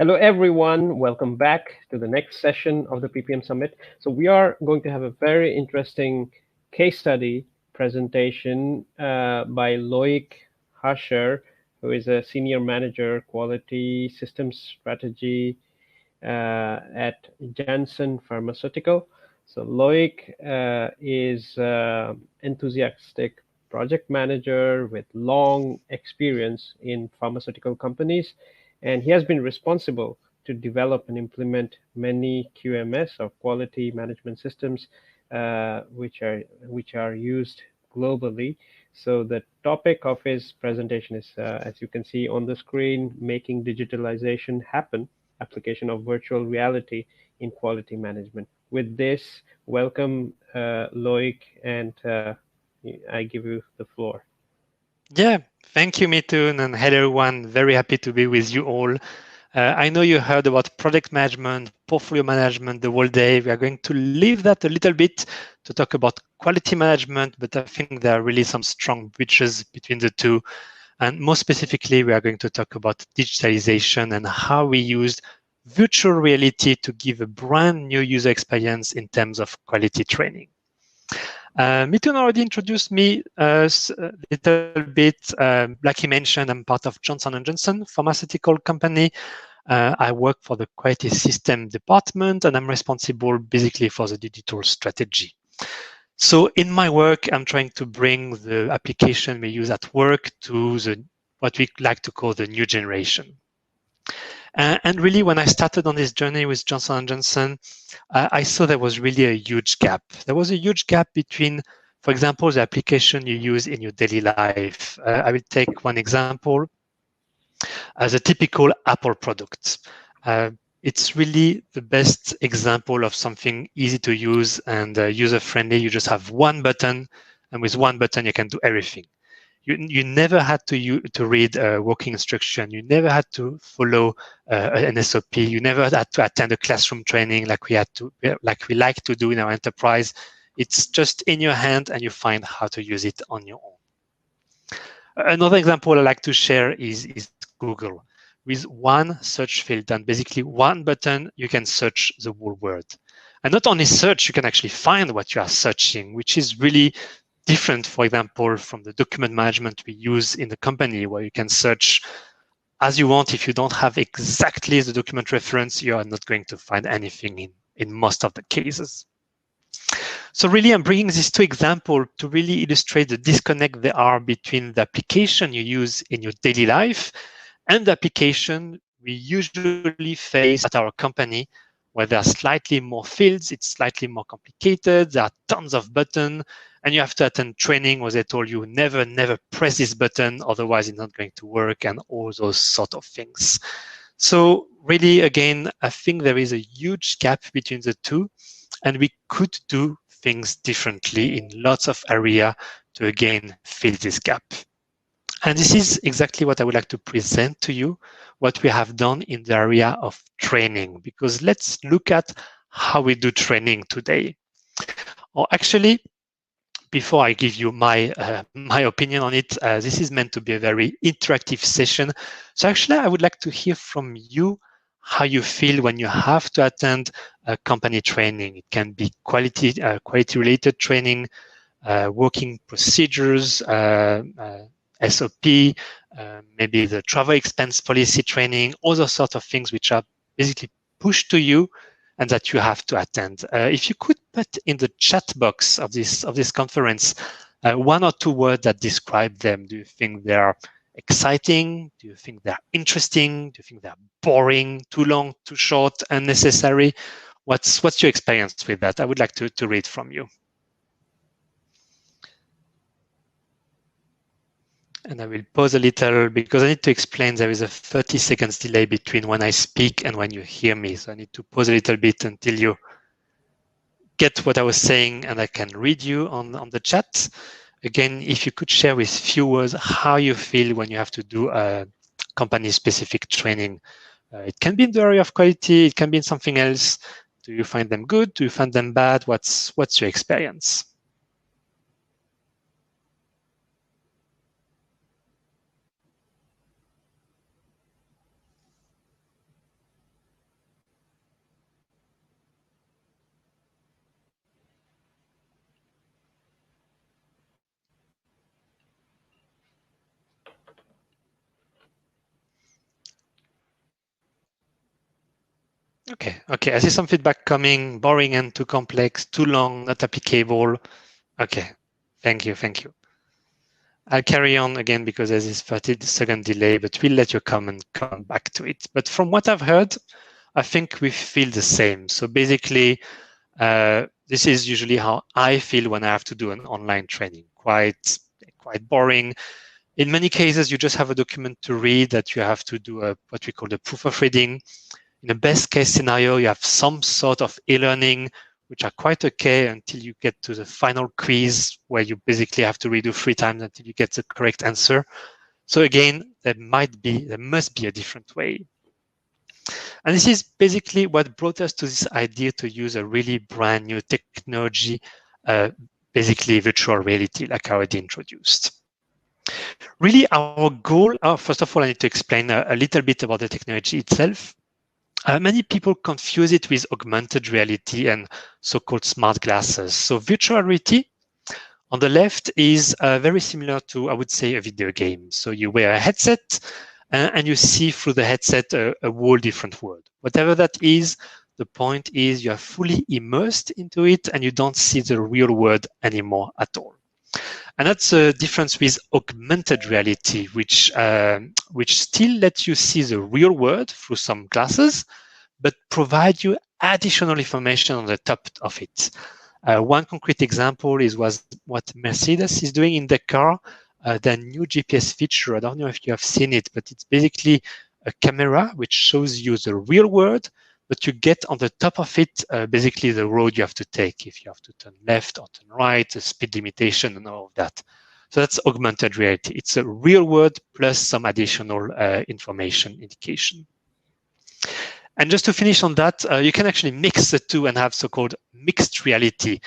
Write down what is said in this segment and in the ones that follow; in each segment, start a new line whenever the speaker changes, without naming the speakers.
Hello, everyone. Welcome back to the next session of the PPM Summit. So we are going to have a very interesting case study presentation by Loic Hascher, who is a senior manager, quality systems strategy at Janssen Pharmaceutical. So Loic is enthusiastic project manager with long experience in pharmaceutical companies, and he has been responsible to develop and implement many QMS or quality management systems, which are used globally. So the topic of his presentation is, as you can see on the screen, making digitalization happen, application of virtual reality in quality management. With this, welcome Loic, and I give you the floor.
Yeah, thank you, Mithun, and hello, everyone. Very happy to be with you all. I know you heard about product management, portfolio management the whole day. We are going to leave that a little bit to talk about quality management, but I think there are really some strong bridges between the two. And more specifically, we are going to talk about digitalization and how we used virtual reality to give a brand new user experience in terms of quality training. Mithun already introduced me a little bit. Like he mentioned, I'm part of Janssen Pharmaceutical company. I work for the quality system department, and I'm responsible basically for the digital strategy. So in my work, I'm trying to bring the application we use at work to what we like to call the new generation. And really, when I started on this journey with Johnson & Johnson, I saw there was really a huge gap. There was a huge gap between, for example, the application you use in your daily life. I will take one example. As a typical Apple product. It's really the best example of something easy to use and user-friendly. You just have one button, and with one button, you can do everything. You never had to read a working instruction. You never had to follow an SOP. You never had to attend a classroom training like we like to do in our enterprise. It's just in your hand, and you find how to use it on your own. Another example I like to share is Google. With one search field and basically one button, you can search the whole word. And not only search, you can actually find what you are searching, which is really different, for example, from the document management we use in the company, where you can search as you want. If you don't have exactly the document reference, you are not going to find anything in most of the cases. So really, I'm bringing these two examples to really illustrate the disconnect there are between the application you use in your daily life and the application we usually face at our company, where there are slightly more fields, it's slightly more complicated, there are tons of buttons, and you have to attend training where they told you never press this button, otherwise it's not going to work, and all those sort of things. So really, again, I think there is a huge gap between the two, and we could do things differently in lots of areas to again fill this gap. And this is exactly what I would like to present to you, what we have done in the area of training, because let's look at how we do training today. Or actually, before I give you my opinion on it, this is meant to be a very interactive session. So actually, I would like to hear from you how you feel when you have to attend a company training. It can be quality related training, working procedures, SOP, maybe the travel expense policy training, all those sort of things which are basically pushed to you and that you have to attend. If you could put in the chat box of this conference one or two words that describe them. Do you think they are exciting? Do you think they're interesting? Do you think they're boring, too long, too short, unnecessary? What's your experience with that? I would like to read from you. And I will pause a little because I need to explain there is a 30 seconds delay between when I speak and when you hear me. So I need to pause a little bit until you get what I was saying and I can read you on the chat. Again, if you could share with few words how you feel when you have to do a company-specific training. It can be in the area of quality, it can be in something else. Do you find them good? Do you find them bad? What's your experience? Okay. I see some feedback coming. Boring and too complex, too long, not applicable. Okay. Thank you. I'll carry on again because there's this 30-second delay, but we'll let your comment come back to it. But from what I've heard, I think we feel the same. So basically, this is usually how I feel when I have to do an online training. Quite boring. In many cases, you just have a document to read that you have to do what we call the proof of reading. In the best case scenario, you have some sort of e-learning, which are quite okay until you get to the final quiz where you basically have to redo 3 times until you get the correct answer. So again, there must be a different way. And this is basically what brought us to this idea to use a really brand new technology, basically virtual reality, like I already introduced. Really, our goal, first of all, I need to explain a little bit about the technology itself. Many people confuse it with augmented reality and so-called smart glasses. So virtual reality on the left is very similar to, I would say, a video game. So you wear a headset and you see through the headset a whole different world. Whatever that is, the point is you are fully immersed into it and you don't see the real world anymore at all. And that's a difference with augmented reality, which still lets you see the real world through some glasses, but provide you additional information on the top of it. One concrete example is what Mercedes is doing in the car. The new GPS feature, I don't know if you have seen it, but it's basically a camera which shows you the real world, but you get on the top of it basically the road you have to take, if you have to turn left or turn right, the speed limitation and all of that. So that's augmented reality. It's a real world plus some additional information indication. And just to finish on that, you can actually mix the two and have so-called mixed reality.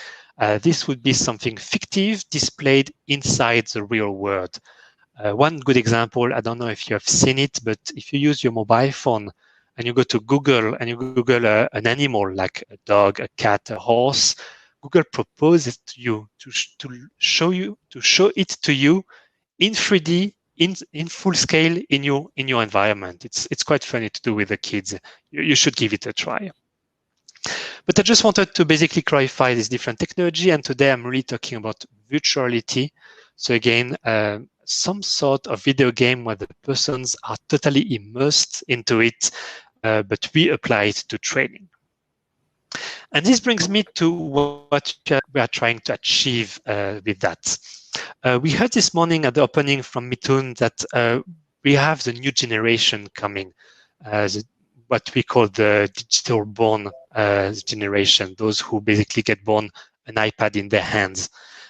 This would be something fictive displayed inside the real world. One good example, I don't know if you have seen it, but if you use your mobile phone and you go to Google and you Google an animal like a dog, a cat, a horse, Google proposes to you to show it to you in 3D, in full scale in your environment. It's quite funny to do with the kids. You should give it a try. But I just wanted to basically clarify this different technology, and today I'm really talking about virtual reality. So again, some sort of video game where the persons are totally immersed into it, but we apply it to training. And this brings me to what we are trying to achieve with that. We heard this morning at the opening from Mithun that we have the new generation coming, what we call the digital born generation, those who basically get born an iPad in their hands.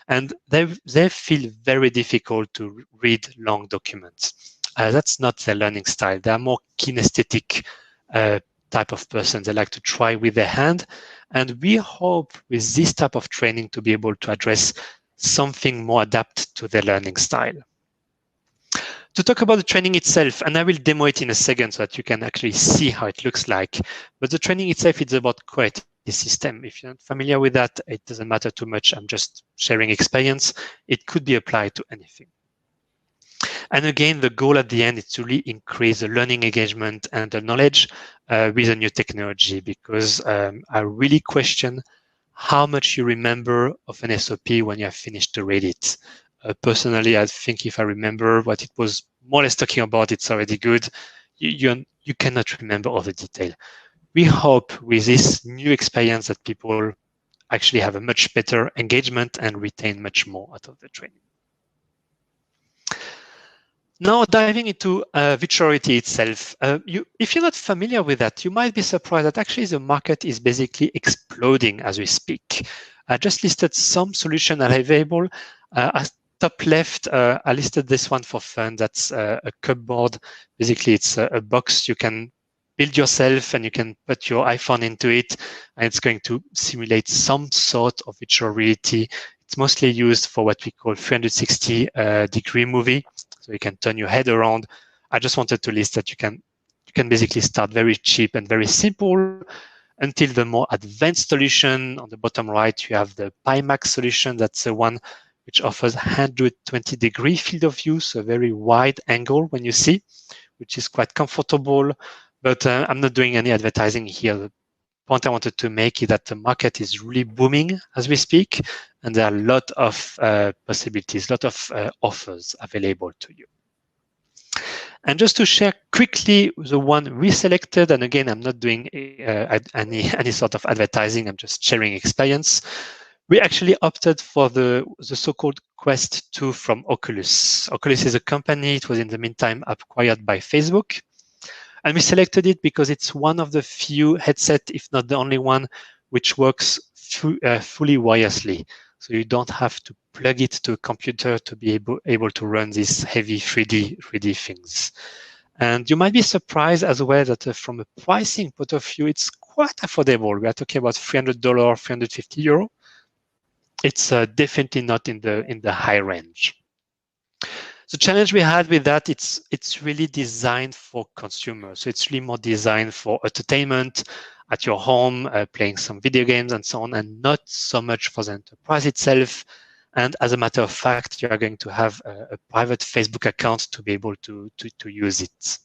And they feel very difficult to read long documents. That's not their learning style. They are more kinesthetic type of person. They like to try with their hand. And we hope with this type of training to be able to address something more adapted to their learning style. To talk about the training itself, and I will demo it in a second so that you can actually see how it looks like. But the training itself is about quality system. If you're not familiar with that, it doesn't matter too much. I'm just sharing experience. It could be applied to anything. And again, the goal at the end is to really increase the learning engagement and the knowledge with a new technology, because I really question how much you remember of an SOP when you have finished to read it. Personally, I think if I remember what it was more or less talking about, it's already good. You cannot remember all the detail. We hope with this new experience that people actually have a much better engagement and retain much more out of the training. Now, diving into virtual reality itself, if you're not familiar with that, you might be surprised that actually the market is basically exploding as we speak. I just listed some solutions that are available. At top left, I listed this one for fun. That's a cupboard. Basically, it's a box you can build yourself and you can put your iPhone into it, and it's going to simulate some sort of virtual reality. It's mostly used for what we call 360-degree movie. So you can turn your head around. I just wanted to list that you can basically start very cheap and very simple until the more advanced solution. On the bottom right, you have the Pimax solution. That's the one which offers 120-degree field of view, so a very wide angle when you see, which is quite comfortable. But I'm not doing any advertising here. point I wanted to make is that the market is really booming as we speak, and there are a lot of possibilities, a lot of offers available to you. And just to share quickly the one we selected, and again, I'm not doing any sort of advertising, I'm just sharing experience. We actually opted for the so-called Quest 2 from Oculus. Oculus is a company, it was in the meantime acquired by Facebook. And we selected it because it's one of the few headsets, if not the only one, which works fully wirelessly. So you don't have to plug it to a computer to be able to run these heavy 3D things. And you might be surprised as well that from a pricing point of view, it's quite affordable. We are talking about $300, €350. It's definitely not in the high range. The challenge we had with that, it's really designed for consumers. So it's really more designed for entertainment at your home, playing some video games and so on, and not so much for the enterprise itself. And as a matter of fact, you are going to have a private Facebook account to be able to use it.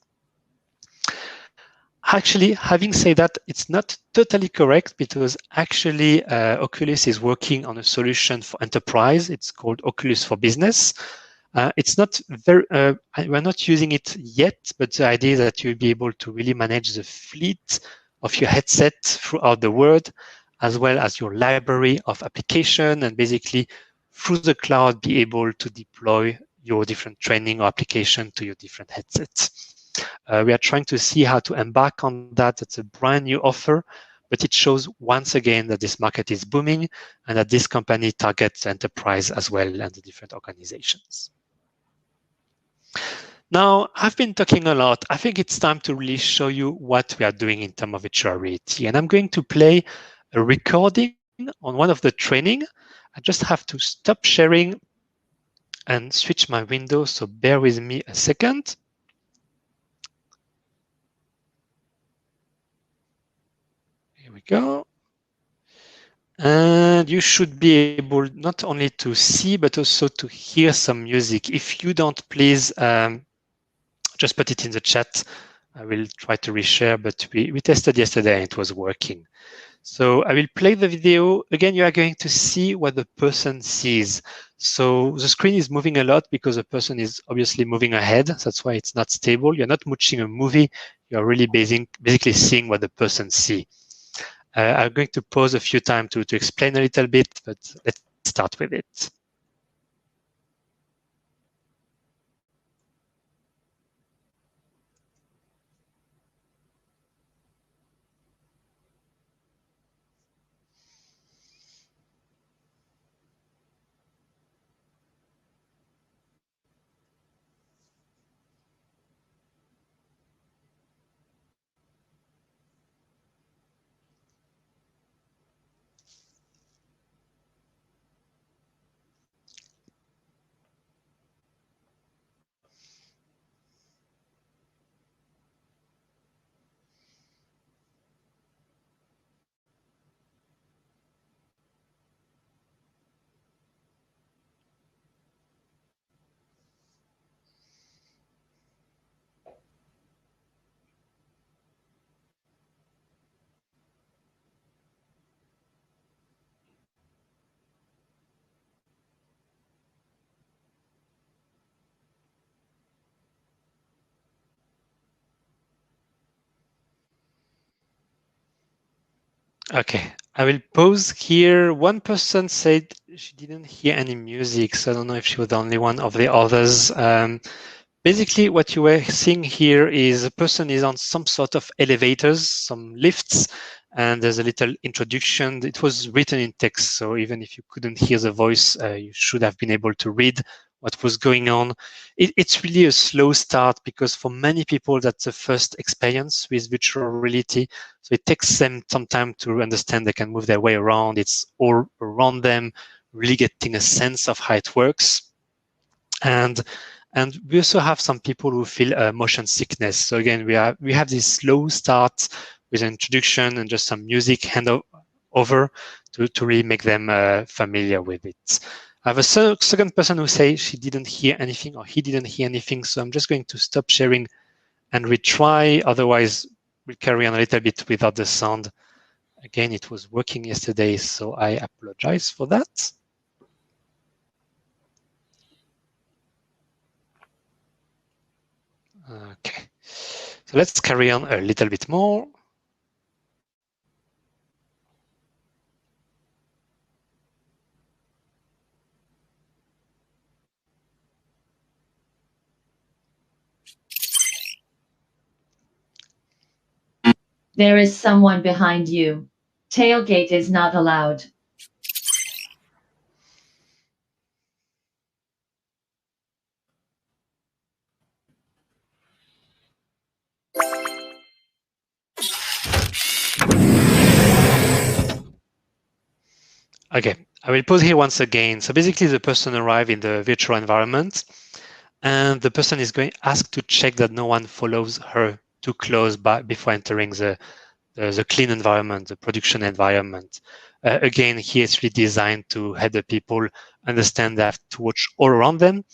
Actually, having said that, it's not totally correct because actually Oculus is working on a solution for enterprise. It's called Oculus for Business. It's not very, we're not using it yet, but the idea is that you'll be able to really manage the fleet of your headset throughout the world, as well as your library of application, and basically through the cloud, be able to deploy your different training or application to your different headsets. We are trying to see how to embark on that. It's a brand new offer, but it shows once again that this market is booming and that this company targets enterprise as well and the different organizations. Now, I've been talking a lot. I think it's time to really show you what we are doing in terms of virtual reality. And I'm going to play a recording on one of the training. I just have to stop sharing and switch my window, so bear with me a second. Here we go. And you should be able not only to see, but also to hear some music. If you don't, please just put it in the chat. I will try to reshare, but we tested yesterday and it was working. So I will play the video. Again, you are going to see what the person sees. So the screen is moving a lot because the person is obviously moving ahead. That's why it's not stable. You're not watching a movie. You're really basically seeing what the person sees. I'm going to pause a few times to explain a little bit, but let's start with it. Okay, I will pause here. One person said she didn't hear any music, so I don't know if she was the only one of the others. Basically, what you were seeing here is a person is on some sort of elevators, some lifts, and there's a little introduction. It was written in text, so even if you couldn't hear the voice, you should have been able to read what was going on. It's really a slow start because for many people, that's the first experience with virtual reality. So it takes them some time to understand they can move their way around. It's all around them, really getting a sense of how it works. And we also have some people who feel motion sickness. So again, we have this slow start with an introduction and just some music hand over to really make them familiar with it. I have a second person who says she didn't hear anything or he didn't hear anything. So I'm just going to stop sharing and retry. Otherwise, we'll carry on a little bit without the sound Again, it was working yesterday, so I apologize for that. Okay, so let's carry on a little bit more.
There is someone behind you. Tailgate is not allowed.
Okay, I will pause here once again. So basically the person arrived in the virtual environment and the person is going asked to check that no one follows her too close before entering the clean environment, the production environment. Again, here it's really designed to help the people understand they have to watch all around them.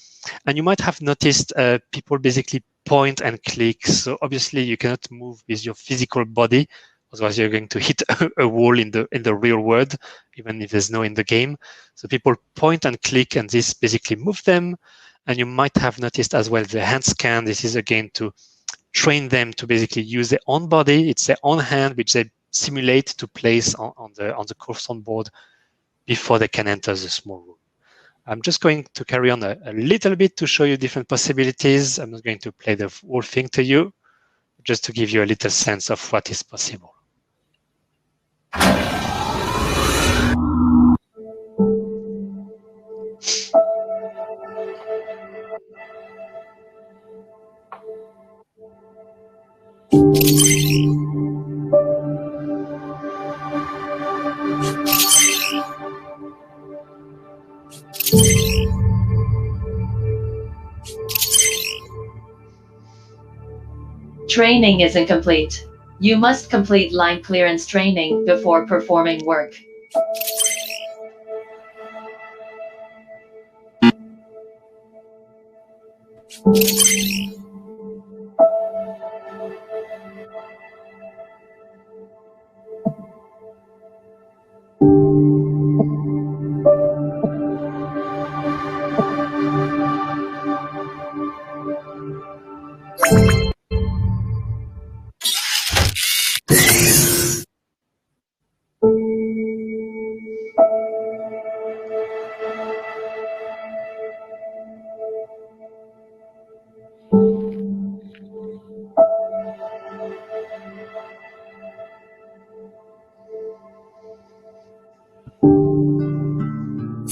And you might have noticed people basically point and click. So obviously you cannot move with your physical body, otherwise you're going to hit a wall in the real world, even if there's no in the game. So people point and click, and this basically move them. And you might have noticed as well the hand scan. This is again to train them to basically use their own body. It's their own hand which they simulate to place on the course on board before they can enter the small room. I'm just going to carry on a little bit to show you different possibilities. I'm not going to play the whole thing to you, just to give you a little sense of what is possible.
Training is incomplete. You must complete line clearance training before performing work.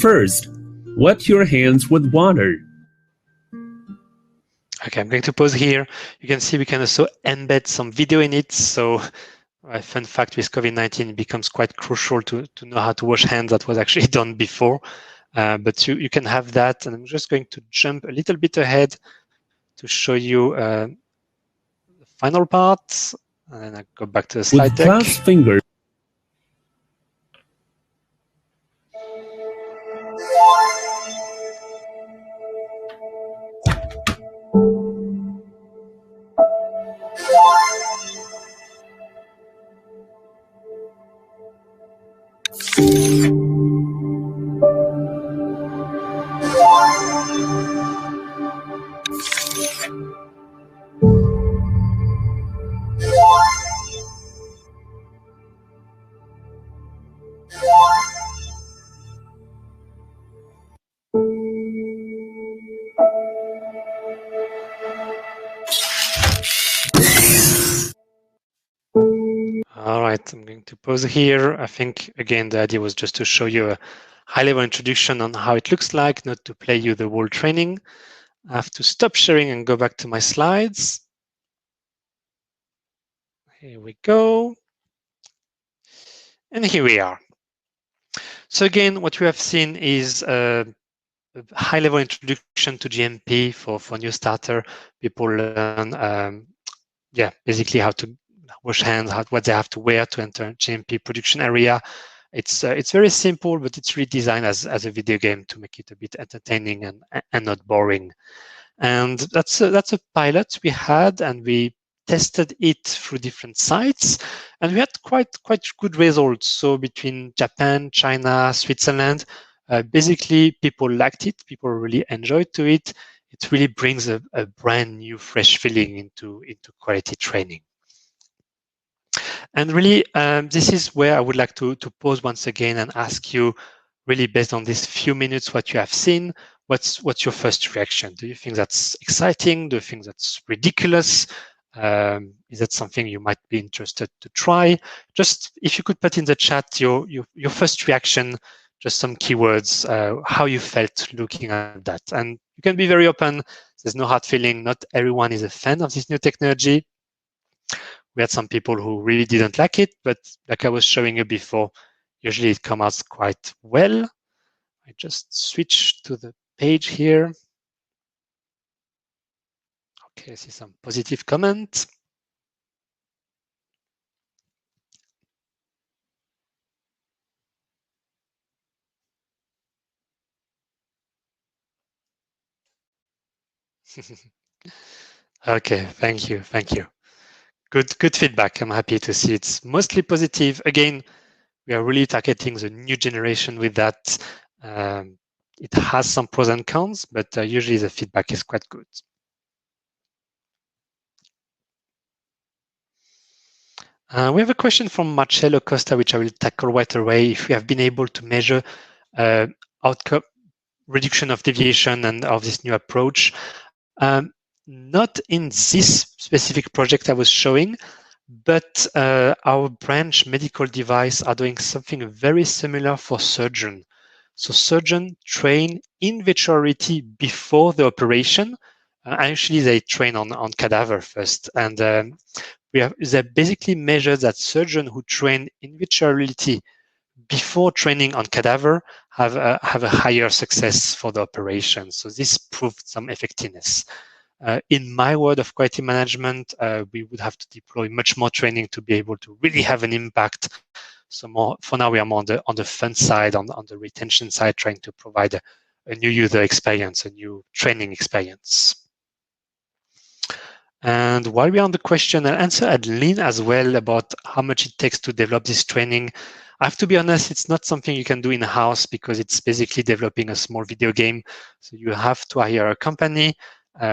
First, wet your hands with water.
Okay, I'm going to pause here. You can see we can also embed some video in it. So a fun fact with COVID-19, it becomes quite crucial to know how to wash hands. That was actually done before, but you can have that. And I'm just going to jump a little bit ahead to show you the final part. And then I go back to the slide deck.
With clasped fingers.
All right, I'm going to pause here. I think, again, the idea was just to show you a high-level introduction on how it looks like, not to play you the whole training. I have to stop sharing and go back to my slides. Here we go. And here we are. So again, what we have seen is a high-level introduction to GMP for new starter. People learn, basically how to wash hands, what they have to wear to enter GMP production area. It's very simple, but it's really designed as a video game to make it a bit entertaining and not boring. And that's a pilot we had, and we tested it through different sites, and we had quite good results. So between Japan, China, Switzerland, basically people liked it. People really enjoyed to it. It really brings a brand new, fresh feeling into quality training. And really, this is where I would like to pause once again and ask you, really based on these few minutes, what you have seen, what's your first reaction? Do you think that's exciting? Do you think that's ridiculous? Is that something you might be interested to try? Just if you could put in the chat your first reaction, just some keywords, how you felt looking at that. And you can be very open. There's no hard feeling. Not everyone is a fan of this new technology. We had some people who really didn't like it, but like I was showing you before, usually it comes out quite well. I just switch to the page here. Okay, I see some positive comments. Okay, thank you. Good feedback. I'm happy to see it's mostly positive. Again, we are really targeting the new generation with that. It has some pros and cons, but usually the feedback is quite good. We have a question from Marcello Costa, which I will tackle right away. If we have been able to measure outcome reduction of deviation and of this new approach, not in this specific project I was showing, but our branch medical device are doing something very similar for surgeon. So surgeon train in virtuality before the operation. Actually, they train on cadaver first, and they basically measure that surgeon who train in virtuality before training on cadaver have a higher success for the operation. So this proved some effectiveness. In my world of quality management, we would have to deploy much more training to be able to really have an impact. So more for now, we are more on the fun side, on the retention side, trying to provide a new user experience, a new training experience. And while we're on the question, I'll answer Adeline as well about how much it takes to develop this training. I have to be honest, it's not something you can do in-house because it's basically developing a small video game. So you have to hire a company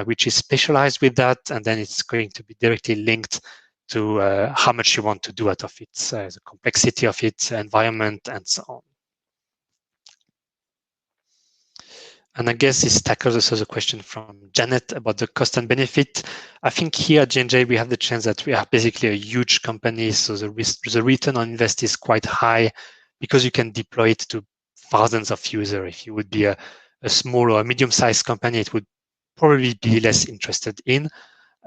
which is specialized with that, and then it's going to be directly linked to how much you want to do out of it, the complexity of its environment, and so on. And I guess this tackles also the question from Janet about the cost and benefit. I think here at J&J, we have the chance that we are basically a huge company, so the return on invest is quite high because you can deploy it to thousands of users. If you would be a small or a medium-sized company, it would probably be less interested in.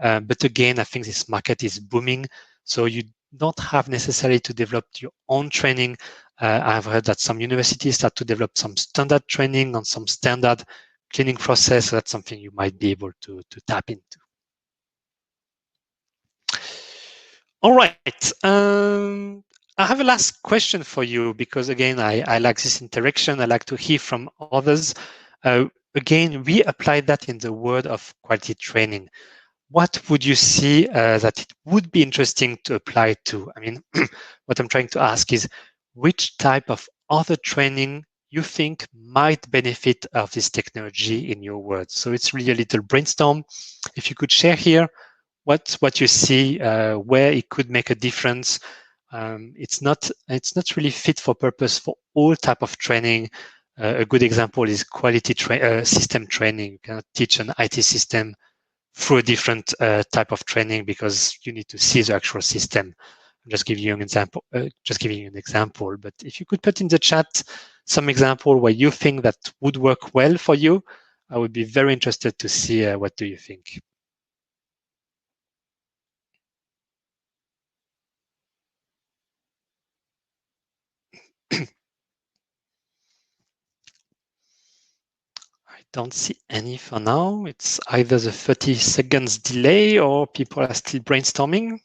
But again, I think this market is booming, so you don't have necessarily to develop your own training. I've heard that some universities start to develop some standard training on some standard cleaning process. So that's something you might be able to tap into. All right. I have a last question for you because, again, I like this interaction. I like to hear from others. Again, we applied that in the world of quality training. What would you see that it would be interesting to apply to? I mean, what I'm trying to ask is which type of other training you think might benefit of this technology in your words. So it's really a little brainstorm. If you could share here what you see, where it could make a difference. It's not really fit for purpose for all type of training. A good example is quality system training. You cannot teach an IT system through a different type of training because you need to see the actual system. I'm just giving you an example. But if you could put in the chat some example where you think that would work well for you, I would be very interested to see what do you think. I don't see any for now. It's either the 30 seconds delay or people are still brainstorming.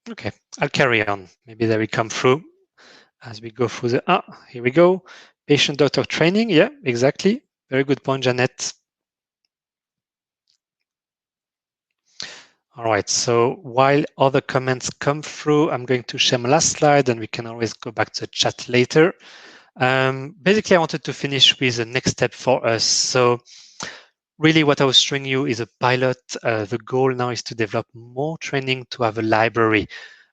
Okay, I'll carry on. Maybe they will come through as we go through the, here we go. Patient doctor training. Yeah, exactly. Very good point, Jeanette. All right, so while other comments come through, I'm going to share my last slide and we can always go back to the chat later. Basically, I wanted to finish with the next step for us. So really what I was showing you is a pilot. The goal now is to develop more training to have a library.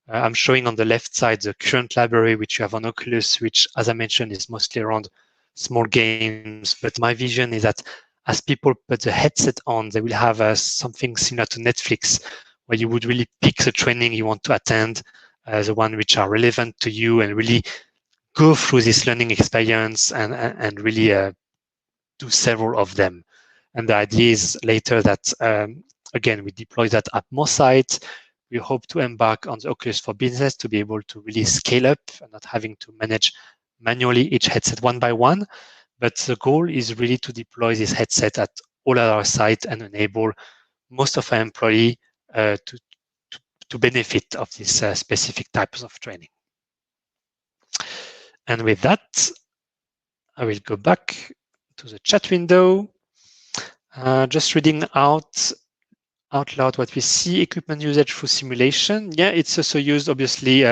I'm showing on the left side the current library, which you have on Oculus, which, as I mentioned, is mostly around small games. But my vision is that as people put the headset on, they will have something similar to Netflix, where you would really pick the training you want to attend, the one which are relevant to you, and really go through this learning experience and really do several of them. And the idea is later that, again, we deploy that at more sites. We hope to embark on the Oculus for Business to be able to really scale up and not having to manage manually each headset one by one. But the goal is really to deploy this headset at all our sites and enable most of our employees to benefit of these specific types of training. And with that, I will go back to the chat window. Just reading out loud what we see. Equipment usage through simulation. Yeah, it's also used, obviously,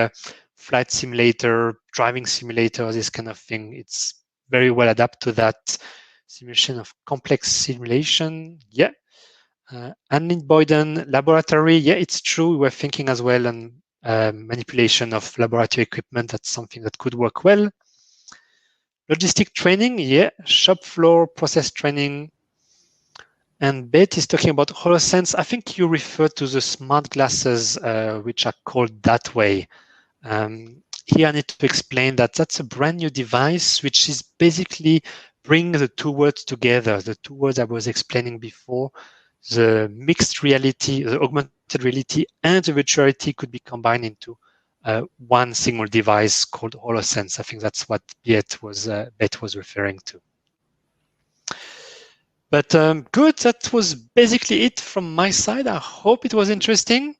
flight simulator, driving simulator, this kind of thing. It's very well adapted to that. Simulation of complex simulation. Yeah. Anlin Boyden laboratory. Yeah, it's true. We were thinking as well on manipulation of laboratory equipment. That's something that could work well. Logistic training. Yeah. Shop floor process training. And Beth is talking about HoloSense. I think you referred to the smart glasses, which are called that way. Here I need to explain that that's a brand new device, which is basically bringing the two words together, the two words I was explaining before. The mixed reality, the augmented reality, and the virtuality could be combined into one single device called HoloSense. I think that's what Beth was referring to. But good, that was basically it from my side. I hope it was interesting.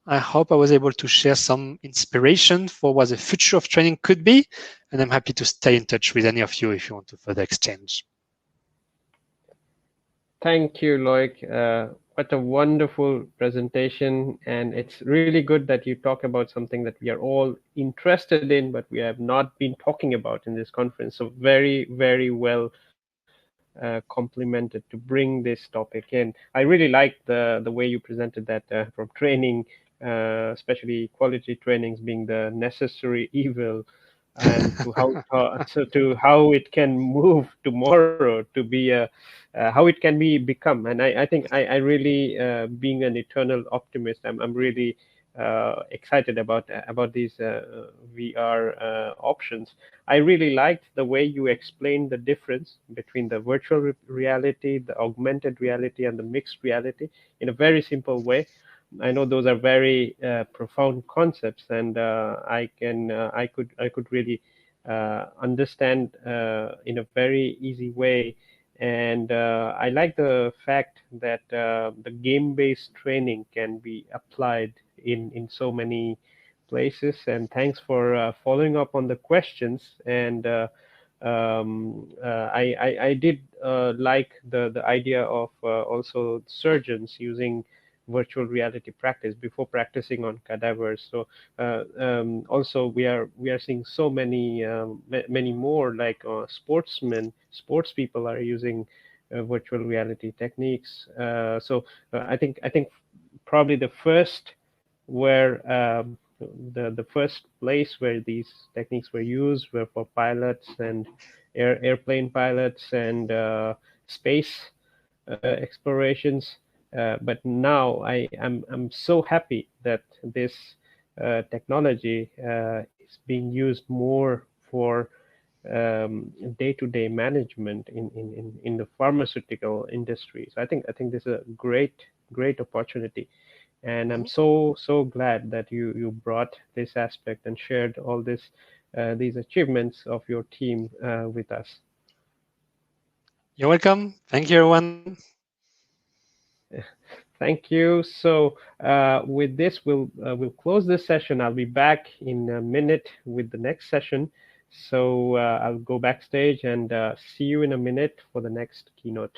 I hope I was able to share some inspiration for what the future of training could be. And I'm happy to stay in touch with any of you if you want to further exchange.
Thank you, Loic. What a wonderful presentation. And it's really good that you talk about something that we are all interested in, but we have not been talking about in this conference. So very, very well complemented to bring this topic in. I really like the way you presented that from training, especially quality trainings being the necessary evil, and to how it can move tomorrow to be how it can be become. And I think I really being an eternal optimist, I'm really excited about these VR options. I really liked the way you explained the difference between the virtual reality, the augmented reality, and the mixed reality in a very simple way. I know those are very profound concepts, and I could really understand in a very easy way. And I like the fact that the game-based training can be applied in so many places. And thanks for following up on the questions. And I did like the idea of also surgeons using virtual reality practice before practicing on cadavers. So also we are seeing so many many more, like sports people are using virtual reality techniques. So I think probably the first where the first place where these techniques were used were for pilots and airplane pilots and space explorations. But now I'm so happy that this technology is being used more for day-to-day management in the pharmaceutical industry. So I think this is a great opportunity, and I'm so glad that you brought this aspect and shared all this these achievements of your team with us.
You're welcome. Thank you, everyone.
Thank you. So with this, we'll close this session. I'll be back in a minute with the next session. So I'll go backstage and see you in a minute for the next keynote.